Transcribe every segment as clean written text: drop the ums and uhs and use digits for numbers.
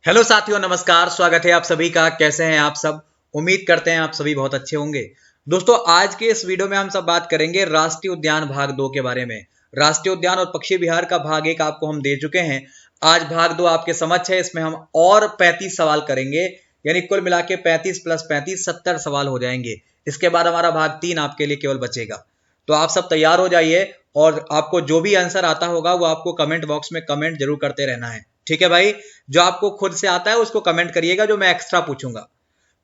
Hello साथियों, नमस्कार। स्वागत है आप सभी का। कैसे हैं आप सब? उम्मीद करते हैं आप सभी बहुत अच्छे होंगे। दोस्तों, आज के इस वीडियो में हम सब बात करेंगे राष्ट्रीय उद्यान भाग 2 के बारे में। राष्ट्रीय उद्यान और पक्षी विहार का भाग 1 आपको हम दे चुके हैं। आज भाग 2 आपके समक्ष है। इसमें हम और 35 सवाल करेंगे, यानी कुल मिला के 35 + 35 70 सवाल हो जाएंगे। इसके बाद हमारा भाग 3 आपके लिए केवल बचेगा। तो आप सब तैयार हो जाइए और आपको जो भी आंसर आता होगा वो आपको कमेंट बॉक्स में कमेंट जरूर करते रहना है। ठीक है भाई? जो आपको खुद से आता है उसको कमेंट करिएगा, जो मैं एक्स्ट्रा पूछूंगा।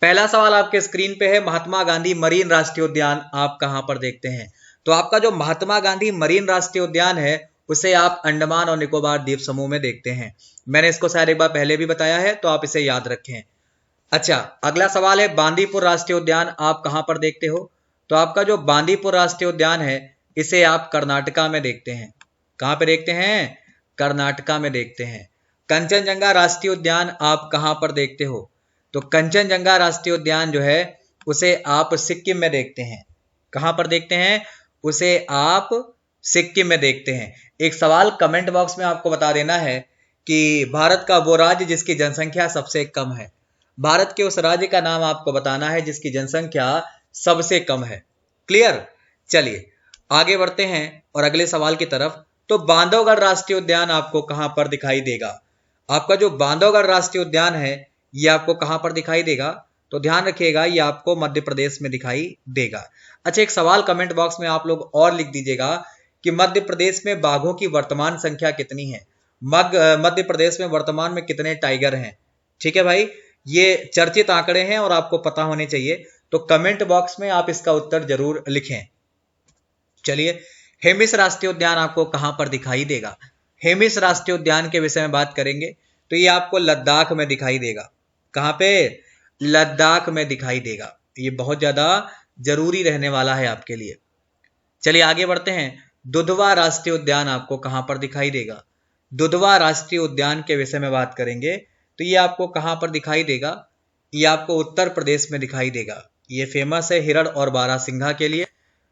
पहला सवाल आपके स्क्रीन पे है, महात्मा गांधी मरीन राष्ट्रीय उद्यान आप कहां पर देखते हैं? तो आपका जो महात्मा गांधी मरीन राष्ट्रीय उद्यान है उसे आप अंडमान और निकोबार द्वीप समूह में देखते हैं। मैंने इसको शायद एक बार पहले भी बताया है, तो आप इसे याद रखें। अच्छा, अगला सवाल है, बांदीपुर राष्ट्रीय उद्यान आप कहां पर देखते हो? तो आपका जो बांदीपुर राष्ट्रीय उद्यान है इसे आप कर्नाटका में देखते हैं। कहां पे देखते हैं? कर्नाटका में देखते हैं। कंचनजंगा राष्ट्रीय उद्यान आप कहां पर देखते हो? तो कंचनजंगा राष्ट्रीय उद्यान जो है उसे आप सिक्किम में देखते हैं। कहां पर देखते हैं? उसे आप सिक्किम में देखते हैं। एक सवाल कमेंट बॉक्स में आपको बता देना है कि भारत का वो राज्य जिसकी जनसंख्या सबसे कम है। भारत के उस राज्य का नाम आपको बताना है जिसकी जनसंख्या सबसे कम है। क्लियर? चलिए आगे बढ़ते हैं और अगले सवाल की तरफ। तो बांधवगढ़ राष्ट्रीय उद्यान आपको कहां पर दिखाई देगा? आपका जो बांधवगढ़ राष्ट्रीय उद्यान है ये आपको कहां पर दिखाई देगा? तो ध्यान रखिएगा, ये आपको मध्य प्रदेश में दिखाई देगा। अच्छा, एक सवाल कमेंट बॉक्स में आप लोग और लिख दीजिएगा कि मध्य प्रदेश में बाघों की वर्तमान संख्या कितनी है? मध्य प्रदेश में वर्तमान में कितने टाइगर हैं? ठीक है भाई, ये चर्चित आंकड़े हैं और आपको पता होने चाहिए। तो कमेंट बॉक्स में आप इसका उत्तर जरूर लिखें। चलिए, हेमिस राष्ट्रीय उद्यान आपको कहां पर दिखाई देगा? हेमिस राष्ट्रीय उद्यान के विषय में बात करेंगे तो ये आपको लद्दाख में दिखाई देगा। कहां पे? लद्दाख में दिखाई देगा। ये बहुत ज्यादा जरूरी रहने वाला है आपके लिए। चलिए आगे बढ़ते हैं। दुधवा राष्ट्रीय उद्यान आपको कहां पर दिखाई देगा? दुधवा राष्ट्रीय उद्यान के विषय में बात करेंगे तो ये आपको कहां पर दिखाई देगा? ये आपको उत्तर प्रदेश में दिखाई देगा। ये फेमस है हिरण और बारहसिंघा के लिए।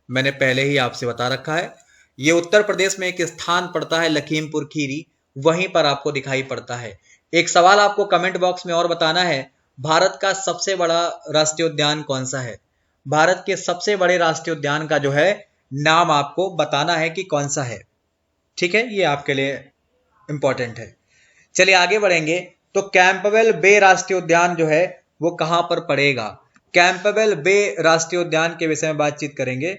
मैंने पहले ही आपसे बता रखा है। ये उत्तर प्रदेश में एक स्थान पड़ता है लखीमपुर खीरी, वहीं पर आपको दिखाई पड़ता है। एक सवाल आपको कमेंट बॉक्स में और बताना है, भारत का सबसे बड़ा राष्ट्रीय उद्यान कौन सा है? भारत के सबसे बड़े राष्ट्रीय उद्यान का जो है नाम आपको बताना है कि कौन सा है। ठीक है, ये आपके लिए इंपॉर्टेंट है। चलिए आगे बढ़ेंगे। तो कैंपबेल बे राष्ट्रीय उद्यान जो है वो कहां पर पड़ेगा? कैंपबेल बे राष्ट्रीय उद्यान के विषय में बातचीत करेंगे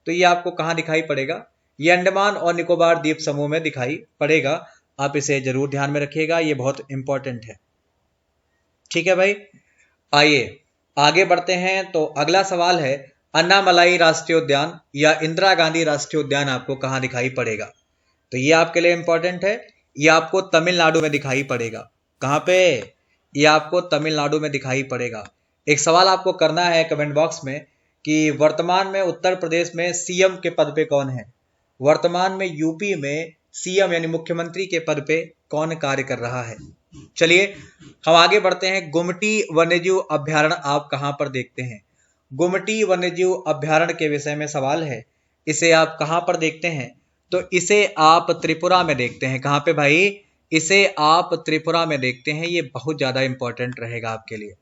तो ये आपको कहां दिखाई पड़ेगा? ये अंडमान और निकोबार द्वीप समूह में दिखाई पड़ेगा। आप इसे जरूर ध्यान में रखिएगा, ये बहुत इंपॉर्टेंट है। ठीक है भाई, आइए आगे बढ़ते हैं। तो अगला सवाल है, अन्नामलाई राष्ट्रीय उद्यान या इंदिरा गांधी राष्ट्रीय उद्यान आपको कहां दिखाई पड़ेगा? तो ये आपके लिए इंपॉर्टेंट है। ये आपको तमिलनाडु में दिखाई पड़ेगा। कहां पे? ये आपको तमिलनाडु में दिखाई पड़ेगा। एक सवाल आपको करना है कमेंट बॉक्स में कि वर्तमान में उत्तर प्रदेश में सीएम के पद पे कौन है? वर्तमान में यूपी में सीएम यानी मुख्यमंत्री के पद पे कौन कार्य कर रहा है? चलिए हम आगे बढ़ते हैं। गुमटी वन्यजीव अभ्यारण्य आप कहां पर देखते हैं? गुमटी वन्यजीव अभ्यारण्य के विषय में सवाल है। इसे आप कहां पर देखते हैं? तो इसे आप त्रिपुरा में देखते हैं। कहां पे भाई? इसे आप त्रिपुरा में देखते हैं। ये बहुत ज्यादा इंपॉर्टेंट रहेगा आपके लिए,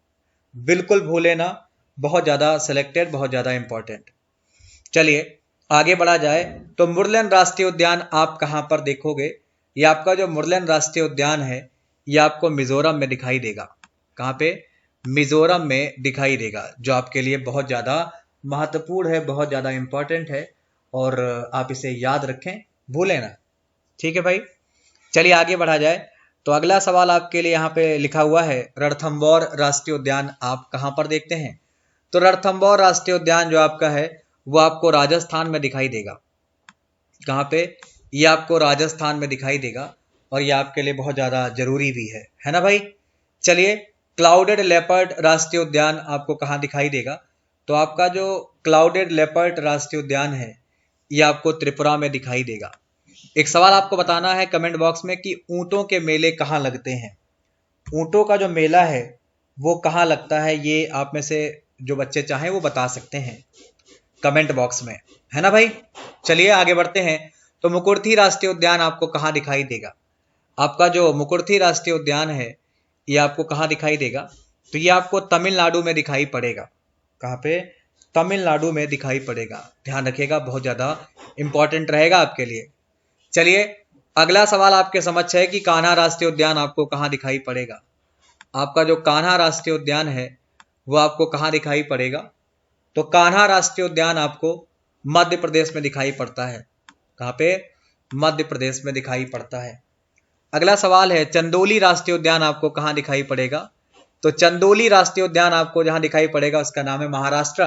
बिल्कुल भूले ना। बहुत ज्यादा सिलेक्टेड, बहुत ज्यादा इंपॉर्टेंट। चलिए आगे बढ़ा जाए। तो मुरलेन राष्ट्रीय उद्यान आप कहां पर देखोगे? ये आपका जो मुरलेन राष्ट्रीय उद्यान है ये आपको मिजोरम में दिखाई देगा। कहां पे? मिजोरम में दिखाई देगा, जो आपके लिए बहुत ज्यादा महत्वपूर्ण है, बहुत ज्यादा इंपॉर्टेंट है और आप इसे याद रखें, भूलें ना। ठीक है भाई, चलिए आगे बढ़ा जाए। तो अगला सवाल आपके लिए यहाँ पे लिखा हुआ है, रणथंबोर राष्ट्रीय उद्यान आप कहां पर देखते हैं? तो रणथंबोर राष्ट्रीय उद्यान जो आपका है वो आपको राजस्थान में दिखाई देगा। कहां पे? ये आपको राजस्थान में दिखाई देगा और ये आपके लिए बहुत ज्यादा जरूरी भी है ना भाई। चलिए, क्लाउडेड लेपर्ड राष्ट्रीय उद्यान आपको कहां दिखाई देगा? तो आपका जो क्लाउडेड लेपर्ड राष्ट्रीय उद्यान है ये आपको त्रिपुरा में दिखाई देगा। एक सवाल आपको बताना है कमेंट बॉक्स में कि ऊंटों के मेले कहां लगते हैं? ऊंटों का जो मेला है वो कहां लगता है? ये आप में से जो बच्चे चाहें वो बता सकते हैं कमेंट बॉक्स में, है ना भाई। चलिए आगे बढ़ते हैं। तो मुकुर्थी राष्ट्रीय उद्यान आपको कहां दिखाई देगा? आपका जो मुकुर्थी राष्ट्रीय उद्यान है ये आपको कहाँ दिखाई देगा? तो ये आपको तमिलनाडु में दिखाई पड़ेगा। कहाँ पे? तमिलनाडु में दिखाई पड़ेगा। ध्यान रखिएगा, बहुत ज्यादा इंपॉर्टेंट रहेगा आपके लिए। चलिए अगला सवाल आपके समक्ष है कि कान्हा राष्ट्रीय उद्यान आपको कहाँ दिखाई पड़ेगा? आपका जो कान्हा राष्ट्रीय उद्यान है वो आपको कहाँ दिखाई पड़ेगा? तो कान्हा राष्ट्रीय उद्यान आपको मध्य प्रदेश में दिखाई पड़ता है। कहाँ पे? मध्य प्रदेश में दिखाई पड़ता है। अगला सवाल है चंदोली राष्ट्रीय उद्यान आपको कहाँ दिखाई पड़ेगा? तो चंदोली राष्ट्रीय उद्यान आपको जहां दिखाई पड़ेगा उसका नाम है महाराष्ट्र।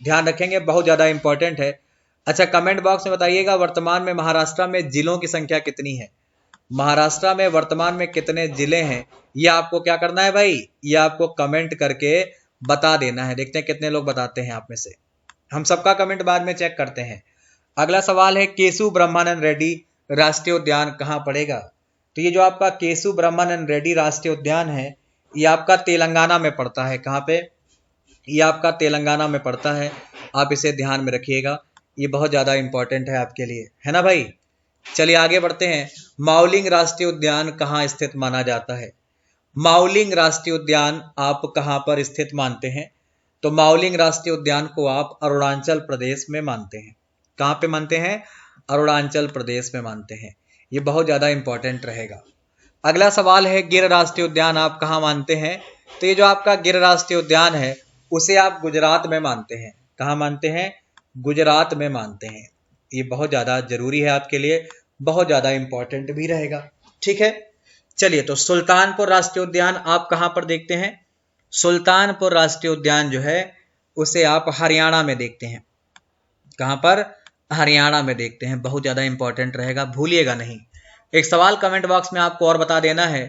ध्यान रखेंगे, बहुत ज्यादा इंपॉर्टेंट है। अच्छा, कमेंट बॉक्स में बताइएगा वर्तमान में महाराष्ट्र में जिलों की संख्या कितनी है? महाराष्ट्र में वर्तमान में कितने जिले हैं? ये आपको क्या करना है भाई? ये आपको कमेंट करके बता देना है। देखते हैं कितने लोग बताते हैं आप में से। हम सबका कमेंट बाद में चेक करते हैं। अगला सवाल है केशु ब्रह्मानंद रेड्डी राष्ट्रीय उद्यान कहाँ पड़ेगा? तो ये जो आपका केशु ब्रह्मानंद रेड्डी राष्ट्रीय उद्यान है ये आपका तेलंगाना में पड़ता है। कहाँ पे? ये आपका तेलंगाना में पड़ता है। आप इसे ध्यान में रखिएगा, ये बहुत ज्यादा इंपॉर्टेंट है आपके लिए, है ना भाई। चलिए आगे बढ़ते हैं। माउलिंग राष्ट्रीय उद्यान कहाँ स्थित माना जाता है? माउलिंग राष्ट्रीय उद्यान आप कहाँ पर स्थित मानते हैं? तो माउलिंग राष्ट्रीय उद्यान को आप अरुणाचल प्रदेश में मानते हैं। कहाँ पे मानते हैं? अरुणाचल प्रदेश में मानते हैं। ये बहुत ज्यादा इंपॉर्टेंट रहेगा। अगला सवाल है गिर राष्ट्रीय उद्यान आप कहाँ मानते हैं? तो ये जो आपका गिर राष्ट्रीय उद्यान है उसे आप गुजरात में मानते हैं। कहाँ मानते हैं? गुजरात में मानते हैं। ये बहुत ज्यादा जरूरी है आपके लिए, बहुत ज्यादा इंपॉर्टेंट भी रहेगा। ठीक है, चलिए तो सुल्तानपुर राष्ट्रीय उद्यान आप कहाँ पर देखते हैं? सुल्तानपुर राष्ट्रीय उद्यान जो है उसे आप हरियाणा में देखते हैं। कहाँ पर? हरियाणा में देखते हैं। बहुत ज्यादा इंपॉर्टेंट रहेगा, भूलिएगा नहीं। एक सवाल कमेंट बॉक्स में आपको और बता देना है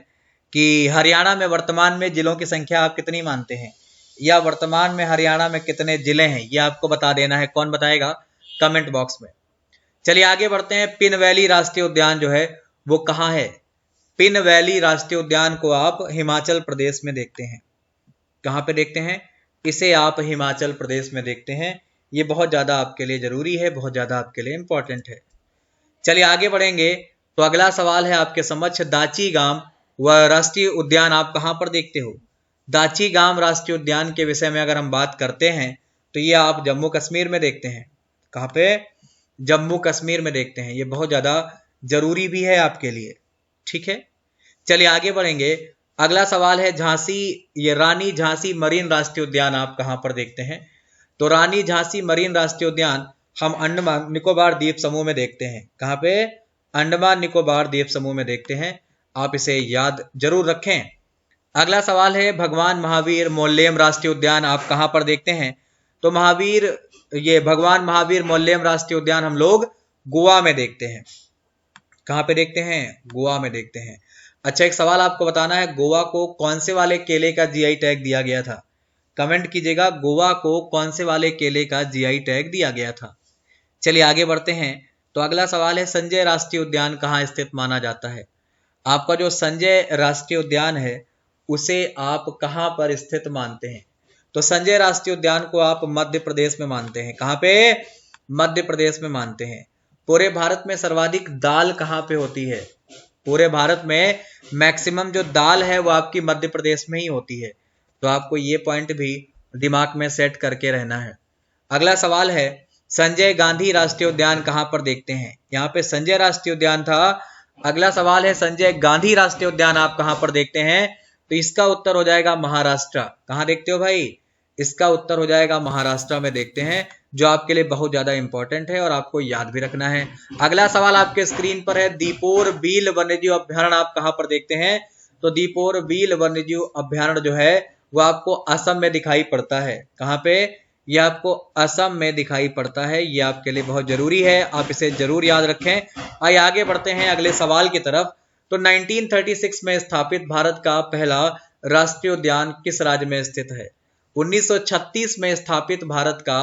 कि हरियाणा में वर्तमान में जिलों की संख्या आप कितनी मानते हैं, या वर्तमान में हरियाणा में कितने जिले हैं, ये आपको बता देना है। कौन बताएगा? कमेंट बॉक्स में। चलिए आगे बढ़ते हैं। पिन वैली राष्ट्रीय उद्यान जो है वो कहाँ है? पिन वैली राष्ट्रीय उद्यान को आप हिमाचल प्रदेश में देखते हैं। कहाँ पे देखते हैं? इसे आप हिमाचल प्रदेश में देखते हैं। ये बहुत ज्यादा आपके लिए जरूरी है, बहुत ज्यादा आपके लिए इंपॉर्टेंट है। चलिए आगे बढ़ेंगे। तो अगला सवाल है आपके समक्ष दाची गाम व राष्ट्रीय उद्यान आप कहाँ पर देखते हो? दाची गाम राष्ट्रीय उद्यान के विषय में अगर हम बात करते हैं तो ये आप जम्मू कश्मीर में देखते हैं। कहाँ पे? जम्मू कश्मीर में देखते हैं। ये बहुत ज्यादा जरूरी भी है आपके लिए। ठीक है, चलिए आगे बढ़ेंगे। अगला सवाल है झांसी, ये रानी झांसी मरीन राष्ट्रीय उद्यान आप कहाँ पर देखते हैं? तो रानी झांसी मरीन राष्ट्रीय उद्यान हम अंडमान निकोबार द्वीप समूह में देखते हैं। कहाँ पे? अंडमान निकोबार द्वीप समूह में देखते हैं। आप इसे याद जरूर रखें। अगला सवाल है भगवान महावीर मोल्लेम राष्ट्रीय उद्यान आप कहाँ पर देखते हैं? तो ये भगवान महावीर मोल्लेम राष्ट्रीय उद्यान हम लोग गोवा में देखते हैं। कहाँ पे देखते हैं? गोवा में देखते हैं। अच्छा, एक सवाल आपको बताना है, गोवा को कौन से वाले केले का जीआई टैग दिया गया था? कमेंट कीजिएगा, गोवा को कौन से वाले केले का जीआई टैग दिया गया था। चलिए आगे बढ़ते हैं। तो अगला सवाल है संजय राष्ट्रीय उद्यान कहाँ स्थित माना जाता है? आपका जो संजय राष्ट्रीय उद्यान है उसे आप कहाँ पर स्थित मानते हैं? तो संजय राष्ट्रीय उद्यान को आप मध्य प्रदेश में मानते हैं। कहाँ पे? मध्य प्रदेश में मानते हैं। पूरे भारत में सर्वाधिक दाल कहाँ पे होती है? पूरे भारत में मैक्सिमम जो दाल है वो आपकी मध्य प्रदेश में ही होती है। तो आपको ये पॉइंट भी दिमाग में सेट करके रहना है। अगला सवाल है संजय गांधी राष्ट्रीय उद्यान कहाँ पर देखते हैं? यहाँ पे संजय राष्ट्रीय उद्यान था। अगला सवाल है संजय गांधी राष्ट्रीय उद्यान आप कहाँ पर देखते हैं? तो इसका उत्तर हो जाएगा महाराष्ट्र। कहाँ देखते हो भाई? इसका उत्तर हो जाएगा महाराष्ट्र में देखते हैं, जो आपके लिए बहुत ज्यादा इंपॉर्टेंट है और आपको याद भी रखना है। अगला सवाल आपके स्क्रीन पर है दीपोर बील वन्यजीव अभ्यारण्य आप कहाँ पर देखते हैं? तो दीपोर बील वन्यजीव अभ्यारण्य जो है वो आपको असम में दिखाई पड़ता है। कहाँ पे? ये आपको असम में दिखाई पड़ता है। ये आपके लिए बहुत जरूरी है, आप इसे जरूर याद रखें। आइए आगे बढ़ते हैं अगले सवाल की तरफ। तो 1936 में स्थापित भारत का पहला राष्ट्रीय उद्यान किस राज्य में स्थित है? 1936 में स्थापित भारत का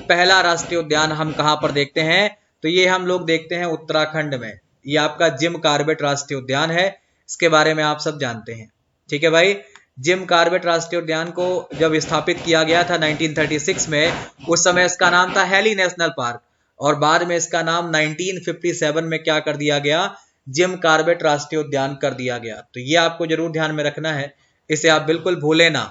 पहला राष्ट्रीय उद्यान हम कहां पर देखते हैं? तो ये हम लोग देखते हैं उत्तराखंड में। ये आपका जिम कॉर्बेट राष्ट्रीय उद्यान है। इसके बारे में आप सब जानते हैं। ठीक है भाई, जिम कॉर्बेट राष्ट्रीय उद्यान को जब स्थापित किया गया था 1936 में, उस समय इसका नाम था हेली नेशनल पार्क, और बाद में इसका नाम 1957 में क्या कर दिया गया? जिम कॉर्बेट राष्ट्रीय उद्यान कर दिया गया। तो ये आपको जरूर ध्यान में रखना है। इसे आप बिल्कुल भूलें ना।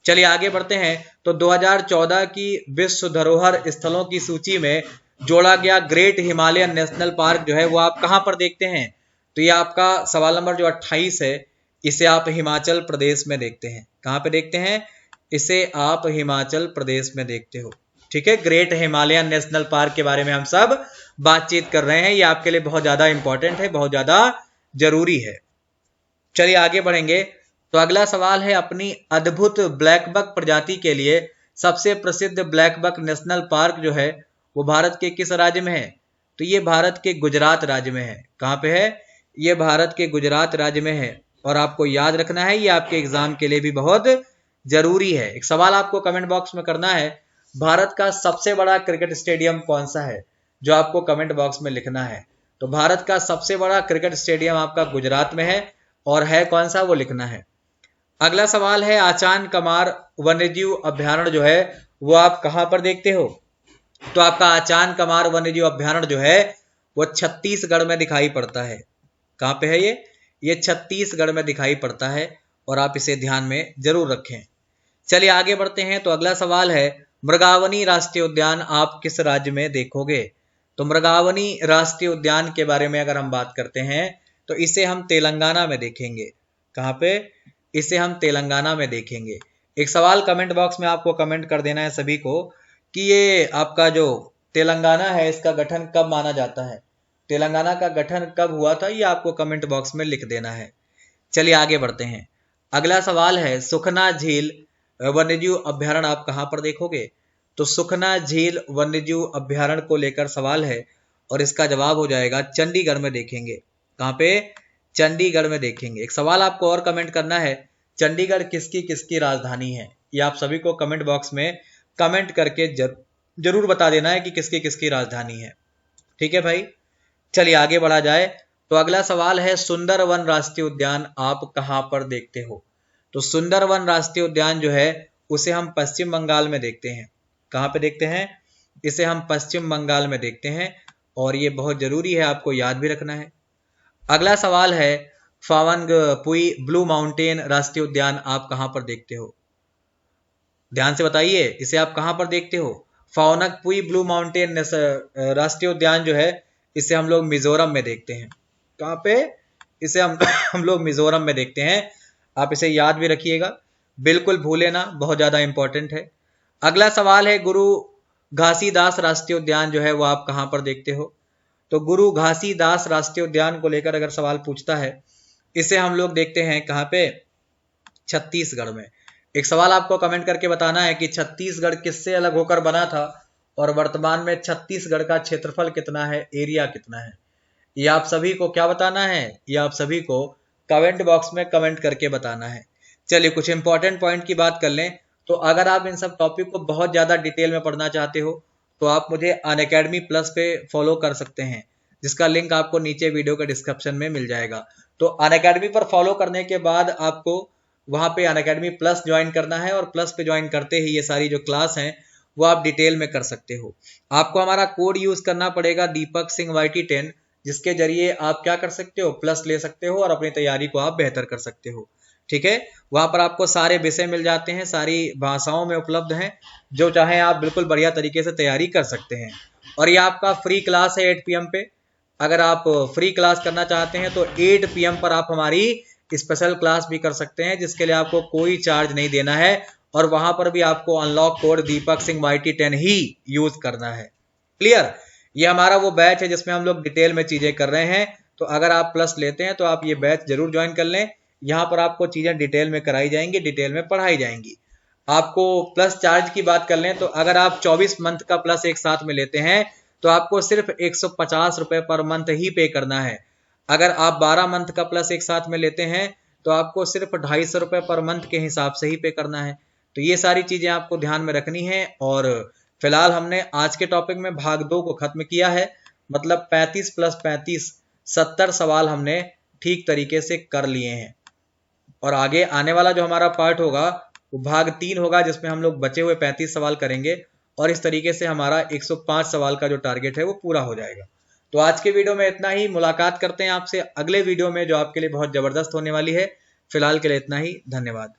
चलिए आगे बढ़ते हैं। तो 2014 की विश्व धरोहर स्थलों की सूची में जोड़ा गया ग्रेट हिमालयन नेशनल पार्क जो है वो आप कहां पर देखते हैं? तो ये आपका सवाल नंबर जो 28 है, इसे आप हिमाचल प्रदेश में देखते हैं। कहां पे देखते हैं? इसे आप हिमाचल प्रदेश में देखते हो। ठीक है, ग्रेट हिमालयन नेशनल पार्क के बारे में हम सब बातचीत कर रहे हैं। ये आपके लिए बहुत ज्यादा इंपॉर्टेंट है, बहुत ज्यादा जरूरी है। चलिए आगे बढ़ेंगे। तो अगला सवाल है, अपनी अद्भुत ब्लैक बक प्रजाति के लिए सबसे प्रसिद्ध ब्लैक बक नेशनल पार्क जो है वो भारत के किस राज्य में है? तो ये भारत के गुजरात राज्य में है। कहां पे है? ये भारत के गुजरात राज्य में है। और आपको याद रखना है, ये आपके एग्जाम के लिए भी बहुत जरूरी है। एक सवाल आपको कमेंट बॉक्स में करना है, भारत का सबसे बड़ा क्रिकेट स्टेडियम कौन सा है? जो आपको कमेंट बॉक्स में लिखना है। तो भारत का सबसे बड़ा क्रिकेट स्टेडियम आपका गुजरात में है, और है कौन सा वो लिखना है। अगला सवाल है, आचान कमार वन्यजीव अभ्यारण्य जो है वो आप कहां पर देखते हो? तो आपका आचान कमार वन्यजीव अभ्यारण्य जो है वो छत्तीसगढ़ में दिखाई पड़ता है। कहां पे है ये? ये छत्तीसगढ़ में दिखाई पड़ता है, और आप इसे ध्यान में जरूर रखें। चलिए आगे बढ़ते हैं। तो अगला सवाल है, मृगावनी राष्ट्रीय उद्यान आप किस राज्य में देखोगे? तो मृगावनी राष्ट्रीय उद्यान के बारे में अगर हम बात करते हैं तो इसे हम तेलंगाना में देखेंगे। कहां पे? इसे हम तेलंगाना में देखेंगे। एक सवाल कमेंट बॉक्स में आपको कमेंट कर देना है सभी को कि ये आपका जो तेलंगाना है इसका गठन कब माना जाता है? तेलंगाना का गठन कब हुआ था, ये आपको कमेंट बॉक्स में लिख देना है। चलिए आगे बढ़ते हैं। अगला सवाल है, सुखना झील वन्यजीव अभ्यारण्य आप कहां पर देखोगे? तो सुखना झील वन्यजीव अभ्यारण्य को लेकर सवाल है, और इसका जवाब हो जाएगा चंडीगढ़ में देखेंगे। कहां पे? चंडीगढ़ में देखेंगे। एक सवाल आपको और कमेंट करना है, चंडीगढ़ किसकी किसकी राजधानी है? ये आप सभी को कमेंट बॉक्स में कमेंट करके जरूर बता देना है कि किसकी किसकी राजधानी है। ठीक है भाई, चलिए आगे बढ़ा जाए। तो अगला सवाल है, सुंदरवन राष्ट्रीय उद्यान आप कहां पर देखते हो? तो सुंदरवन राष्ट्रीय उद्यान जो है उसे हम पश्चिम बंगाल में देखते हैं। कहां पे देखते हैं? इसे हम पश्चिम बंगाल में देखते हैं, और ये बहुत जरूरी है, आपको याद भी रखना है। अगला सवाल है, फावंगपुई ब्लू माउंटेन राष्ट्रीय उद्यान आप कहां पर देखते हो? ध्यान से बताइए, इसे आप कहां पर देखते हो? फावंगपुई ब्लू माउंटेन राष्ट्रीय उद्यान जो है इसे हम लोग मिजोरम में देखते हैं। कहां पे? इसे हम लोग मिजोरम में देखते हैं। आप इसे याद भी रखिएगा, बिल्कुल भूले ना, बहुत ज्यादा इंपॉर्टेंट है। अगला सवाल है, गुरु घासीदास राष्ट्रीय उद्यान जो है वो आप कहां पर देखते हो? तो गुरु घासीदास राष्ट्रीय उद्यान को लेकर अगर सवाल पूछता है, इसे हम लोग देखते हैं कहां पे? छत्तीसगढ़ में। एक सवाल आपको कमेंट करके बताना है कि छत्तीसगढ़ किससे अलग होकर बना था, और वर्तमान में छत्तीसगढ़ का क्षेत्रफल कितना है, एरिया कितना है। ये आप सभी को क्या बताना है? ये आप सभी को कमेंट बॉक्स में कमेंट करके बताना है। चलिए कुछ इंपॉर्टेंट पॉइंट की बात कर लें। तो अगर आप इन सब टॉपिक को बहुत ज्यादा डिटेल में पढ़ना चाहते हो तो आप मुझे अनअकैडमी प्लस पे फॉलो कर सकते हैं, जिसका लिंक आपको नीचे वीडियो के डिस्क्रिप्शन में मिल जाएगा। तो अनअकैडमी पर फॉलो करने के बाद आपको वहां पे अनअकैडमी प्लस ज्वाइन करना है, और प्लस पे ज्वाइन करते ही ये सारी जो क्लास हैं वो आप डिटेल में कर सकते हो। आपको हमारा कोड यूज करना पड़ेगा दीपक सिंह YT10, जिसके जरिए आप क्या कर सकते हो? प्लस ले सकते हो और अपनी तैयारी को आप बेहतर कर सकते हो। ठीक है, वहां पर आपको सारे विषय मिल जाते हैं, सारी भाषाओं में उपलब्ध हैं, जो चाहे आप बिल्कुल बढ़िया तरीके से तैयारी कर सकते हैं। और ये आपका फ्री क्लास है 8 PM पे। अगर आप फ्री क्लास करना चाहते हैं तो 8 PM पर आप हमारी स्पेशल क्लास भी कर सकते हैं, जिसके लिए आपको कोई चार्ज नहीं देना है, और वहां पर भी आपको unlock code Deepak Singh YT10 ही यूज करना है। क्लियर? ये हमारा वो बैच है जिसमें हम लोग डिटेल में चीजें कर रहे हैं। तो अगर आप प्लस लेते हैं तो आप ये बैच जरूर ज्वाइन कर लें। यहाँ पर आपको चीजें डिटेल में कराई जाएंगी, डिटेल में पढ़ाई जाएंगी। आपको प्लस चार्ज की बात कर लें तो अगर आप 24 मंथ का प्लस एक साथ में लेते हैं तो आपको सिर्फ 150 रुपए पर मंथ ही पे करना है। अगर आप 12 मंथ का प्लस एक साथ में लेते हैं तो आपको सिर्फ 250 रुपए पर मंथ के हिसाब से ही पे करना है। तो ये सारी चीजें आपको ध्यान में रखनी है। और फिलहाल हमने आज के टॉपिक में भाग 2 को खत्म किया है, मतलब 35 + 35 70 सवाल हमने ठीक तरीके से कर लिए हैं। और आगे आने वाला जो हमारा पार्ट होगा वो भाग 3 होगा, जिसमें हम लोग बचे हुए 35 सवाल करेंगे, और इस तरीके से हमारा 105 सवाल का जो टारगेट है वो पूरा हो जाएगा। तो आज के वीडियो में इतना ही। मुलाकात करते हैं आपसे अगले वीडियो में, जो आपके लिए बहुत जबरदस्त होने वाली है। फिलहाल के लिए इतना ही, धन्यवाद।